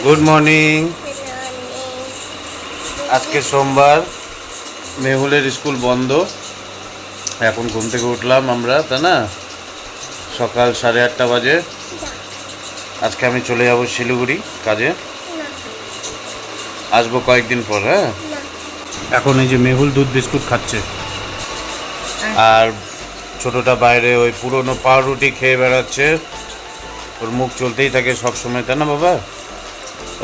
Good morning. আজকে সোমবার, মেহুলের school বন্ধ। এখন ঘুম থেকে উঠলাম আমরা, তাই না? সকাল 8:30 বাজে। আজকে আমি চলে যাব শিলিগুড়ি কাজে, আসবো কয়েকদিন পর। হ্যাঁ, এখন এই যে মেহুল দুধ বিস্কুট খাচ্ছে, আর ছোটটা বাইরে ওই পুরনো পাউরুটি খেয়ে বেড়াচ্ছে। ওর মুখ চলতেই থাকে সব সময়, তাই না বাবা?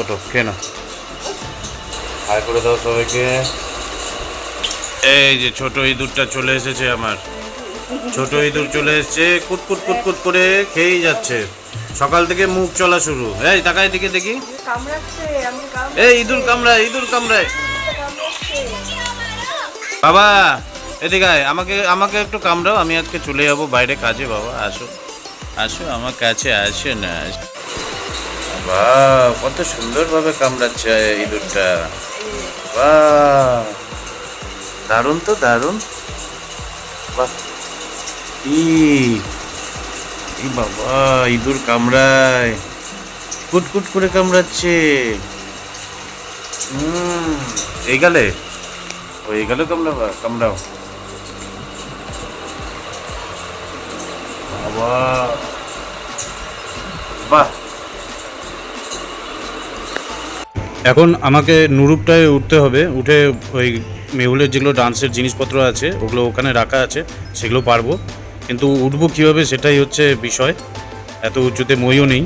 ওটো খেয়ে না, হাই করে দাও সবাইকে। এই যে ছোট ইঁদুরটা চলে এসেছে, আমার ছোট ইঁদুর চলে এসেছে, কুটকুট কুটকুট করে খেয়েই যাচ্ছে। সকাল থেকে মুখ চলা শুরু। এই তাকায় দিকে দেখি, এই ইঁদুর কামড়ায়, ইঁদুর কামড়ায়। বাবা এদিকে আয়, আমাকে আমাকে একটু কামড়াও, আমি আজকে চলে যাবো বাইরে কাজে। বাবা আসো, আসো আমার কাছে, আসো না। বাহ, কত সুন্দরভাবে কামড়াচ্ছে ইঁদুরটা। বাহ, দারুণ তো, দারুণ। বাহ, এই বাবা, ইঁদুর কামড়ায়, কুটকুট করে কামড়াচ্ছে। এই গালে, ওই গালে কামড়াবা, কামড়াও বাবা। বাহ, এখন আমাকে নুরুপটায় উঠতে হবে, উঠে ওই মেহুলের যেগুলো ডান্সের জিনিসপত্র আছে ওগুলো ওখানে রাখা আছে, সেগুলো পারবো। কিন্তু উঠবো কীভাবে সেটাই হচ্ছে বিষয়। এত উঁচুতে মইও নেই,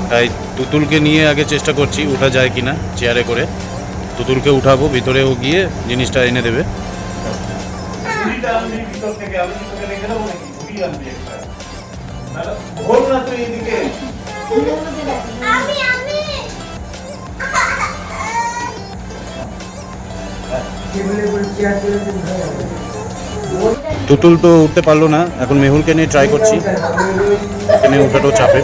তাই তুতুলকে নিয়ে আগে চেষ্টা করছি ওঠা যায় কিনা চেয়ারে করে। তুতুলকে উঠাবো, ভিতরেও গিয়ে জিনিসটা এনে দেবে। তুতুল তো উঠতে পারলো না, এখন মেহুলকে নিয়ে ট্রাই করছি। এখানে ওঠাটাও চাপে।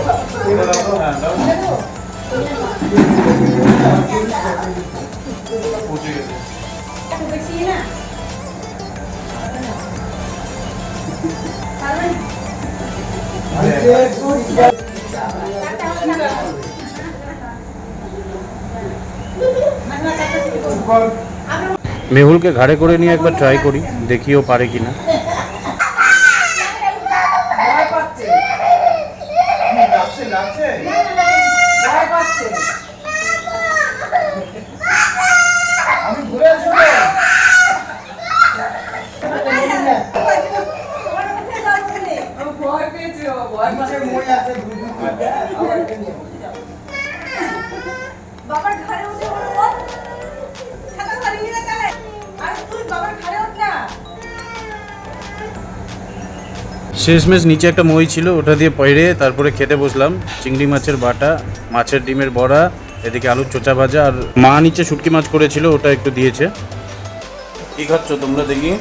মেহুলকে ঘাড়ে করে নিয়ে একবার ট্রাই করি, দেখিও পারে কিনা। বাবার ঘরে উঠে বল, ছাতা ধরে নিয়ে চলে, আর তুই বাবার ঘরে উঠ না। শেষমেশ নিচে একটা মই ছিল, ওটা দিয়ে পয়রে তারপরে খেতে বসলাম। চিংড়ি মাছের বাটা, মাছের ডিমের বড়া, এদিকে আলুর চোচা ভাজা, আর মা নিচে শুটকি মাছ করেছিল, ওটা একটু দিয়েছে। কি খাচ্ছ তোমরা দেখি?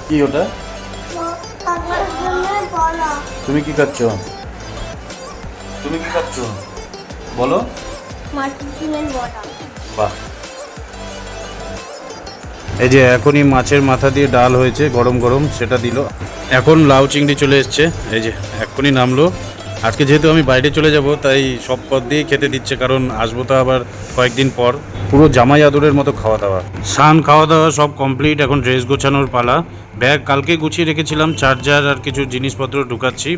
কি ওটা? তুমি কি খাচ্ছ? তুমি কি খাচ্ছ বলো? বাহ, এই যে এখনই মাছের মাথা দিয়ে ডাল হয়েছে গরম গরম, সেটা দিল। এখন লাউ চিংড়ি চলে এসছে, এই যে এখনই নামলো। আজকে যেহেতু আমি বাইরে চলে যাব, তাই সব পদ দিয়েই খেতে দিচ্ছে, কারণ আসবো তো আবার কয়েকদিন পর। পুরো জামাই আদরের মতো খাওয়া দাওয়া, স্নান খাওয়া দাওয়া সব কমপ্লিট। এখন ড্রেস গোছানোর পালা। ব্যাগ কালকে গুছিয়ে রেখেছিলাম, চার্জার আর কিছু জিনিসপত্র ঢুকাচ্ছি।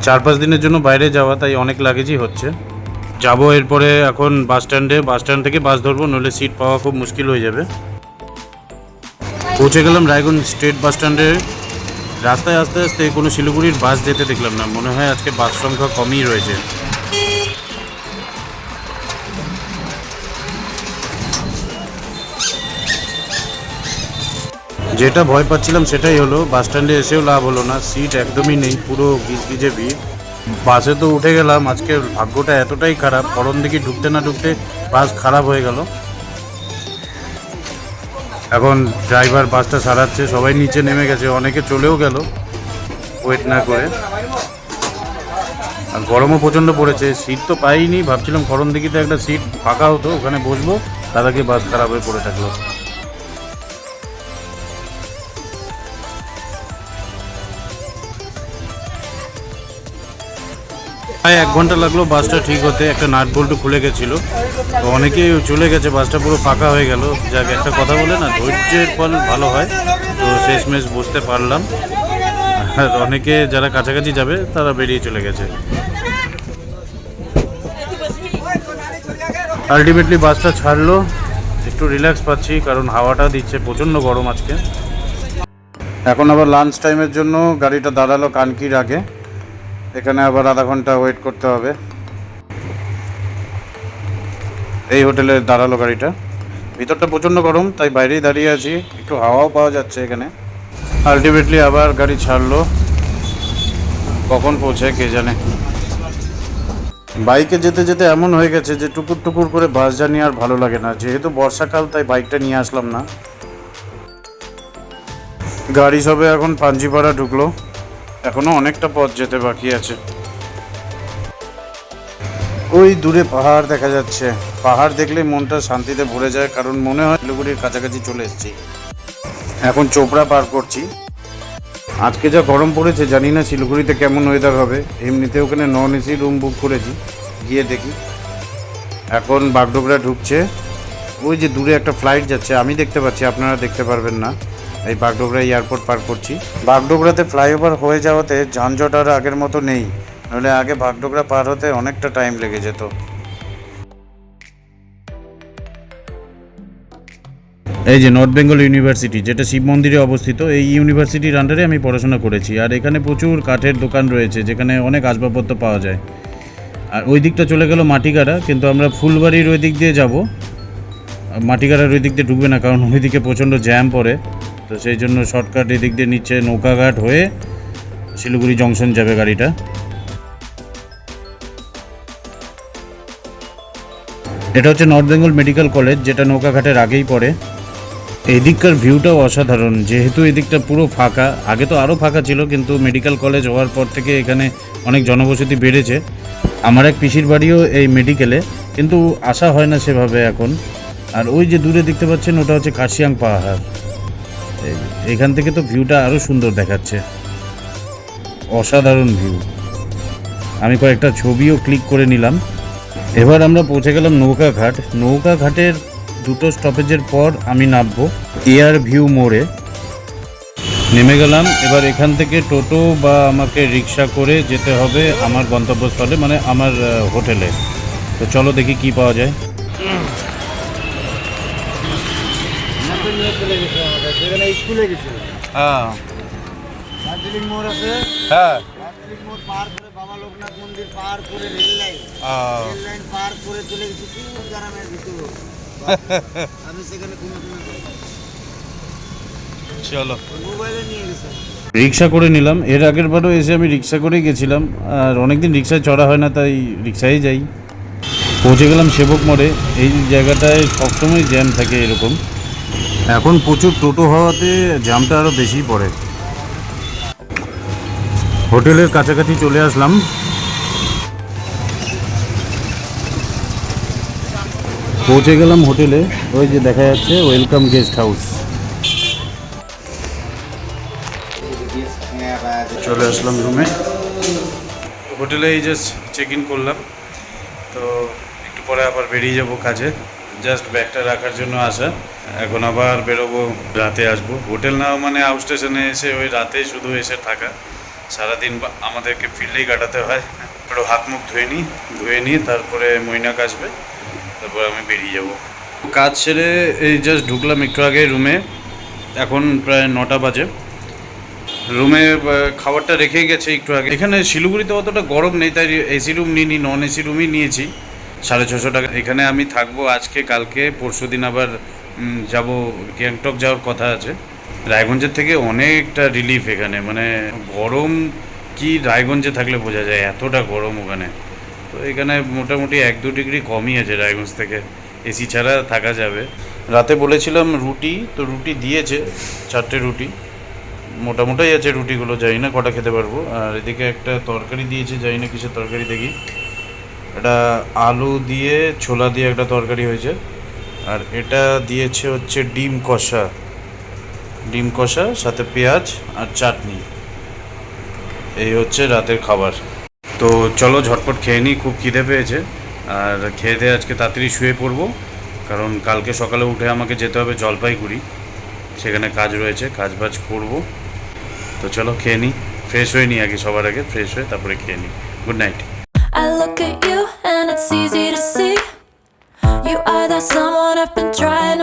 4-5 দিনের জন্য বাইরে যাওয়া, তাই অনেক লাগেজই হচ্ছে। যাবো এরপরে এখন বাস স্ট্যান্ডে, বাস স্ট্যান্ড থেকে বাস ধরবো, নইলে সিট পাওয়া খুব মুশকিল হয়ে যাবে। পৌঁছে গেলাম রায়গঞ্জ স্টেট বাস স্ট্যান্ডে। রাস্তায় আস্তে আস্তে কোনো শিলিগুড়ির বাস যেতে দেখলাম না, মনে হয় আজকে বাস সংখ্যা কমই রয়েছে। যেটা ভয় পাচ্ছিলাম সেটাই হলো, বাস স্ট্যান্ডে এসেও লাভ হলো না, সিট একদমই নেই, পুরো গিজগিজে ভিড়। বাসে তো উঠে গেলাম, আজকে ভাগ্যটা এতটাই খারাপ, করণ দিকে ঢুকতে না ঢুকতে বাস খারাপ হয়ে গেল। এখন ড্রাইভার বাসটা সারাচ্ছে, সবাই নিচে নেমে গেছে, অনেকে চলেও গেল ওয়েট না করে। আর গরমও প্রচণ্ড পড়েছে, সিট তো পাইনি। ভাবছিলাম করণ দিঘিতে একটা সিট ফাঁকা হতো, ওখানে বসবো, তার আগে বাস খারাপ হয়ে পড়ে থাকলো। প্রায় 1 ঘন্টা লাগলো বাসটা ঠিক হতে, একটা নাট বল্টু খুলে গেছিলো, তো অনেকেই চলে গেছে, বাসটা পুরো ফাঁকা হয়ে গেল। যাক, একটা কথা বলে না, ধৈর্যের ফল ভালো হয়, তো শেষমেশ বুঝতে পারলাম। আর অনেকে যারা কাছাকাছি যাবে তারা বেরিয়ে চলে গেছে। আলটিমেটলি বাসটা ছাড়লো, একটু রিল্যাক্স পাচ্ছি কারণ হাওয়াটা দিচ্ছে, প্রচণ্ড গরম আজকে। এখন আবার লাঞ্চ টাইমের জন্য গাড়িটা দাঁড়ালো কানকির আগে, এখানে আবার আধা ঘন্টা ওয়েট করতে হবে। এই হোটেলে দাঁড়ালো গাড়িটা, ভিতরটা প্রচণ্ড গরম তাই বাইরেই দাঁড়িয়ে আছি, একটু হাওয়াও পাওয়া যাচ্ছে এখানে। আলটিমেটলি আবার গাড়ি ছাড়লো, কখন পৌঁছায় কে জানে। বাইকে যেতে যেতে এমন হয়ে গেছে যে টুকুর টুকুর করে বাস জার্নি আর ভালো লাগে না, যেহেতু বর্ষাকাল তাই বাইকটা নিয়ে আসলাম না। গাড়ি সবে এখন পাঞ্জিপাড়া ঢুকলো, এখনো অনেকটা পথ যেতে বাকি আছে। ওই দূরে পাহাড় দেখা যাচ্ছে, পাহাড় দেখলে মনটা শান্তিতে ভরে যায়, কারণ মনে হয় শিলিগুড়ির কাছাকাছি চলে এসেছি। এখন চোপড়া পার করছি। আজকে যা গরম পড়েছে, জানি না শিলিগুড়িতে কেমন ওয়েদার হবে। এমনিতে ওখানে নন এসি রুম বুক করেছি, গিয়ে দেখি। এখন বাগডোগরা ঢুকছে, ওই যে দূরে একটা ফ্লাইট যাচ্ছে, আমি দেখতে পাচ্ছি, আপনারা দেখতে পারবেন না। এই বাগডোগরা এয়ারপোর্ট পার করছি। বাগডোগরাতে ফ্লাইওভার হয়ে যাওয়াতে যানজট আর আগের মতো নেই, নাহলে আগে বাগডোগরা পার হতে অনেকটা টাইম লেগে যেত। এই যে নর্থ বেঙ্গল ইউনিভার্সিটি, যেটা শিব মন্দিরে অবস্থিত, এই ইউনিভার্সিটির আন্ডারে আমি পড়াশোনা করেছি। আর এখানে প্রচুর কাঠের দোকান রয়েছে, যেখানে অনেক আসবাবপত্র পাওয়া যায়। আর ওই দিকটা চলে গেল মাটিগাড়া, কিন্তু আমরা ফুলবাড়ির ওই দিক দিয়ে যাব। মাটিগাড়ার ওই দিক দিয়ে ঢুকবে না, কারণ ওই দিকে প্রচণ্ড জ্যাম পড়ে, তো সেই জন্য শর্টকাট এদিক দিয়ে নিচ্ছে, নৌকাঘাট হয়ে শিলিগুড়ি জংশন যাবে গাড়িটা। এটা হচ্ছে নর্থ বেঙ্গল মেডিকেল কলেজ, যেটা নৌকাঘাটের আগেই পড়ে। এদিককার ভিউটাও অসাধারণ, যেহেতু এদিকটা পুরো ফাঁকা। আগে তো আরও ফাঁকা ছিল, কিন্তু মেডিকেল কলেজ হওয়ার পর থেকে এখানে অনেক জনবসতি বেড়েছে। আমার এক পিসির বাড়িও এই মেডিকেলে, কিন্তু আসা হয় না সেভাবে এখন। আর ওই যে দূরে দেখতে পাচ্ছেন, ওটা হচ্ছে কাশিয়াং পাহাড়। এখান থেকে তো ভিউটা আরও সুন্দর দেখাচ্ছে, অসাধারণ ভিউ। আমি কয়েকটা ছবিও ক্লিক করে নিলাম। এবার আমরা পৌঁছে গেলাম নৌকাঘাট। নৌকাঘাটের 2টো স্টপেজের পর আমি নামবো এয়ার ভিউ মোড়ে। নেমে গেলাম। এবার এখান থেকে টোটো বা আমাকে রিক্সা করে যেতে হবে আমার গন্তব্যস্থলে, মানে আমার হোটেলে। তো চলো দেখি কি পাওয়া যায়। স্কুলে গেছিল, হ্যাঁ দার্জিলিং মোড় আছে, হ্যাঁ দার্জিলিং মোড় পার করে বাবা লোকনাথ মন্দির পার করে রেল লাইন পার করে চলে গেছি কোন গ্রামের ভিতরে। আমি সেখানে কোনো চলো মোবাইলে নিয়ে গেছি। রিক্সা করে নিলাম। এর আগের বারও এসে আমি রিক্সা করেই গেছিলাম, আর অনেকদিন রিক্সায় চড়া হয় না, তাই রিক্সায় যাই। পৌঁছে গেলাম সেবক মোড়ে। এই জায়গাটায় সবসময় জ্যাম থাকে এরকম। এখন প্রচুর টোটো হওয়াতে জ্যামটা আরও বেশি পড়ে। হোটেলের কাছাকাছি চলে আসলাম। পৌঁছে গেলাম হোটেলে, ওই যে দেখা যাচ্ছে ওয়েলকাম গেস্ট হাউস। চলে আসলাম রুমে। হোটেলে এই জাস্ট চেক ইন করলাম, তো একটু পরে আবার বেরিয়ে যাব কাজে। জাস্ট ব্যাগটা রাখার জন্য আসা, এখন আবার বেরোবো, রাতে আসবো। হোটেল না মানে আউট স্টেশনে এসে ওই রাতে শুধু এসে থাকা, সারাদিন আমাদেরকে ফিল্ডেই কাটাতে হয়। একটু হাত মুখ ধুয়ে নিই তারপরে মৈনাক আসবে, তারপর আমি বেরিয়ে যাব। কাজ সেরে এই জাস্ট ঢুকলাম একটু আগে রুমে, এখন প্রায় 9টা বাজে। রুমে খাবারটা রেখেই গেছে একটু আগে। এখানে শিলিগুড়িতে অতটা গরম নেই, তাই এসি রুম নিইনি, নন এসি রুমই নিয়েছি। 650 টাকা। এখানে আমি থাকবো আজকে, কালকে, পরশু দিন আবার যাব গ্যাংটক যাওয়ার কথা আছে। রায়গঞ্জের থেকে অনেকটা রিলিফ এখানে, মানে গরম কি রায়গঞ্জে থাকলে বোঝা যায়, এতটা গরম ওখানে। তো এখানে মোটামুটি 1-2 ডিগ্রি কমই আছে রায়গঞ্জ থেকে, এসি ছাড়া থাকা যাবে। রাতে বলেছিলাম রুটি, তো রুটি দিয়েছে 4টে রুটি, মোটামুটাই আছে রুটিগুলো, জানি না কটা খেতে পারবো। আর এদিকে একটা তরকারি দিয়েছে, জানি না কিসের তরকারি, দেখি। এটা আলু দিয়ে ছোলা দিয়ে একটা তরকারি হয়েছে। আর এটা দিয়েছে হচ্ছে ডিম কষা সাথে পেঁয়াজ আর চাটনি। এই হচ্ছে রাতের খাবার। তো চলো ঝটপট খেয়ে নিই, খুব খিদে পেয়েছে। আর খেয়ে দিয়ে আজকে তাড়াতাড়ি শুয়ে পড়বো, কারণ কালকে সকালে উঠে আমাকে যেতে হবে জলপাইগুড়ি, সেখানে কাজ রয়েছে, কাজ বাজ করবো। তো চলো খেয়ে নিই, ফ্রেশ হয়ে নিই আগে, সবার আগে ফ্রেশ হয়ে তারপরে খেয়ে নিই। Good night. I look at you and it's easy to see you are that someone I've been trying